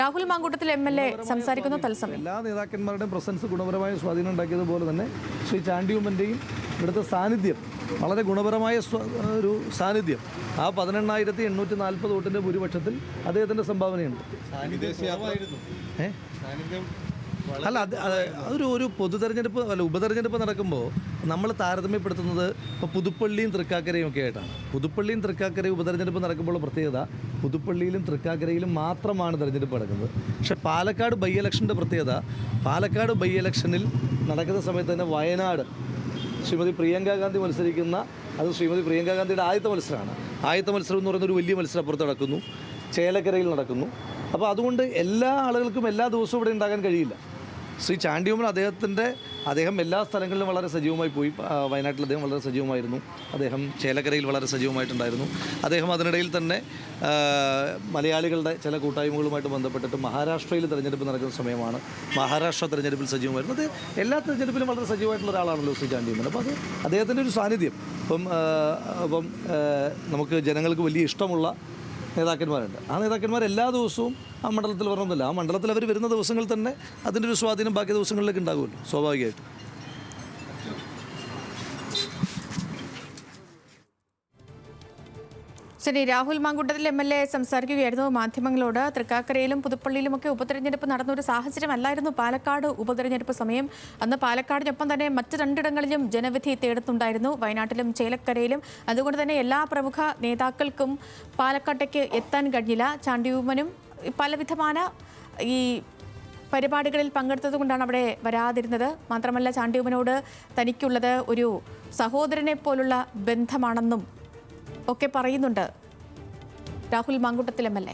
Rahul Mamkootathil MLA സംസാരിക്കുന്നു തത്സമയം. എല്ലാ നേതാക്കന്മാരുടെയും പ്രസൻസ് ഗുണപരമായ സ്വാധീനം ഉണ്ടാക്കിയതുപോലെ തന്നെ ശ്രീ ചാണ്ടി ഉമ്മൻ്റെയും ഇവിടുത്തെ സാന്നിധ്യം വളരെ ഗുണപരമായ ഒരു സാന്നിധ്യം. ആ 18,840 വോട്ടിൻ്റെ ഭൂരിപക്ഷത്തിൽ അദ്ദേഹത്തിൻ്റെ സംഭാവനയുണ്ട്. അല്ല, അതൊരു പൊതുതെരഞ്ഞെടുപ്പ് ഉപതെരഞ്ഞെടുപ്പ് നടക്കുമ്പോൾ നമ്മൾ താരതമ്യപ്പെടുത്തുന്നത് ഇപ്പോൾ പുതുപ്പള്ളിയും തൃക്കാക്കരയും ഒക്കെ ആയിട്ടാണ്. പുതുപ്പള്ളിയും തൃക്കാക്കരയും ഉപതെരഞ്ഞെടുപ്പ് നടക്കുമ്പോൾ പ്രത്യേകത പുതുപ്പള്ളിയിലും തൃക്കാക്കരയിലും മാത്രമാണ് തെരഞ്ഞെടുപ്പ് നടക്കുന്നത്. പക്ഷേ പാലക്കാട് ബൈ ഇലക്ഷൻ്റെ പ്രത്യേകത, പാലക്കാട് ബൈ ഇലക്ഷനിൽ നടക്കുന്ന സമയത്ത് തന്നെ വയനാട് ശ്രീമതി പ്രിയങ്ക ഗാന്ധി മത്സരിക്കുന്ന, അത് ശ്രീമതി പ്രിയങ്ക ഗാന്ധിയുടെ ആദ്യത്തെ മത്സരമാണ്. ആദ്യത്തെ മത്സരം എന്ന് പറയുന്ന ഒരു വലിയ മത്സരം അപ്പുറത്ത് നടക്കുന്നു, ചേലക്കരയിൽ നടക്കുന്നു. അപ്പോൾ അതുകൊണ്ട് എല്ലാ ആളുകൾക്കും എല്ലാ ദിവസവും ഇവിടെ ഉണ്ടാകാൻ കഴിയില്ല. ശ്രീ ചാണ്ടി ഉമ്മൻ അദ്ദേഹം എല്ലാ സ്ഥലങ്ങളിലും വളരെ സജീവമായി പോയി. വയനാട്ടിൽ അദ്ദേഹം വളരെ സജീവമായിരുന്നു. അദ്ദേഹം ചേലക്കരയിൽ വളരെ സജീവമായിട്ടുണ്ടായിരുന്നു. അദ്ദേഹം അതിനിടയിൽ തന്നെ മലയാളികളുടെ ചില കൂട്ടായ്മകളുമായിട്ട് ബന്ധപ്പെട്ടിട്ട് മഹാരാഷ്ട്രയിൽ തിരഞ്ഞെടുപ്പ് നടക്കുന്ന സമയമാണ്. മഹാരാഷ്ട്ര തിരഞ്ഞെടുപ്പിൽ സജീവമായിരുന്നു. അത് എല്ലാ തിരഞ്ഞെടുപ്പിലും വളരെ സജീവമായിട്ടുള്ള ഒരാളാണല്ലോ ശ്രീ ചാണ്ടി ഉമ്മൻ. അപ്പോൾ അത് അദ്ദേഹത്തിൻ്റെ ഒരു സാന്നിധ്യം ഇപ്പം നമുക്ക് ജനങ്ങൾക്ക് വലിയ ഇഷ്ടമുള്ള നേതാക്കന്മാരുണ്ട്. ആ നേതാക്കന്മാർ എല്ലാ ദിവസവും ആ മണ്ഡലത്തിൽ വരണമെന്നില്ല. ആ മണ്ഡലത്തിൽ അവർ വരുന്ന ദിവസങ്ങളിൽ തന്നെ അതിൻ്റെ ഒരു സ്വാധീനം ബാക്കി ദിവസങ്ങളിലേക്ക് ഉണ്ടാകുമല്ലോ സ്വാഭാവികമായിട്ടും. ശരി, രാഹുൽ മാങ്കൂട്ടത്തിൽ MLA സംസാരിക്കുകയായിരുന്നു മാധ്യമങ്ങളോട്. തൃക്കാക്കരയിലും പുതുപ്പള്ളിയിലുമൊക്കെ ഉപതെരഞ്ഞെടുപ്പ് നടന്ന ഒരു സാഹചര്യമല്ലായിരുന്നു പാലക്കാട് ഉപതെരഞ്ഞെടുപ്പ് സമയം. അന്ന് പാലക്കാടിനൊപ്പം തന്നെ മറ്റ് രണ്ടിടങ്ങളിലും ജനവിധി തേടുന്നുണ്ടായിരുന്നു, വയനാട്ടിലും ചേലക്കരയിലും. അതുകൊണ്ട് തന്നെ എല്ലാ പ്രമുഖ നേതാക്കൾക്കും പാലക്കാട്ടേക്ക് എത്താൻ കഴിഞ്ഞില്ല. ചാണ്ടി ഉമ്മനും പലവിധமான ഈ പരിപാടികളിൽ പങ്കെടുത്തത് കൊണ്ടാണ് അവിടെ വരാതിരുന്നത്. മാത്രമല്ല ചാണ്ടി ഉമ്മനോട് തനിക്കുള്ളത് ഒരു സഹോദരനെ പോലുള്ള ബന്ധമാണെന്നും ഒക്കെ പറയുന്നുണ്ട് രാഹുൽ മാങ്കൂട്ടത്തിൽ MLA.